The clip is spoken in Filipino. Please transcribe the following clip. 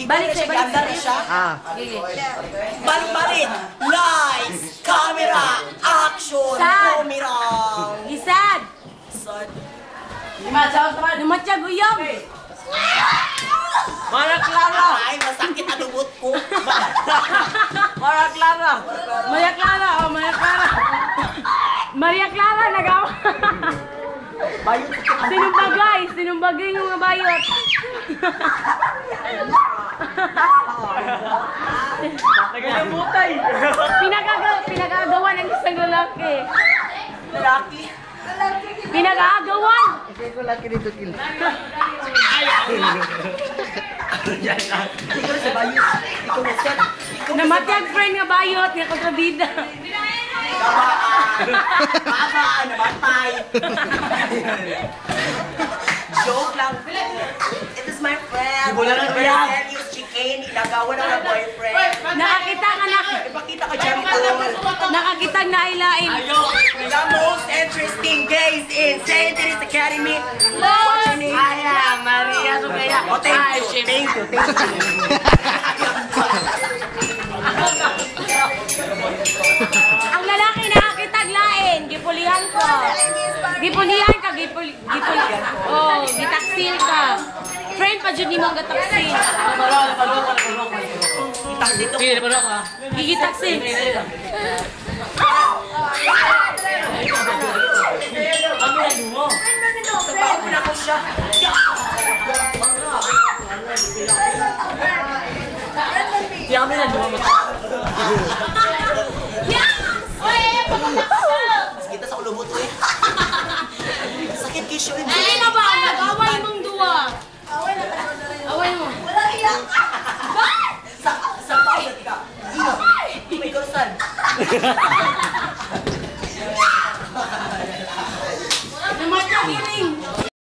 Balik siya, balik siya. Balik. Lights, camera, action, bumirang. Isad. Lumatya guyong. Mara Clara. Ay, masakit ang lubot ko. Mara Clara. Maria Clara, oh Maria Clara. Maria Clara, nagawa. Sinumbagay yung mga bayot. Nagalimutan. Pinag-agawan ng isang lalaki. Lalaki. Pinag-agawan. Kasi ko laki dito kill. Ikaw sa bayot. Ikaw na set. Namatiyag friend nga bayot nga kontrabida. Baba, namatay. Joke lang. It is my friend. Sell you chicken. Inagawan ng boyfriend. Nakakita Ipakita ka dyan ko. nakakita na ilain. The most interesting gays in St. Teresa Academy. What's your name? Maria Sofia. Oh, thank you. Ang lalaki nakakitag lain, gipulihan ko. Gipulihan ka, oh, gitaksil ka. Friend pa dyan ni mo ang gataksil. Gigitaksil. Sabaw na ko siya. Yami na dumo. Kita sa ulo mo to eh. Sakit kisyo eh. Ay na ba? Nag-away mong duwa. Away mo. Wala iyak. Sa pawit ka. May kursan.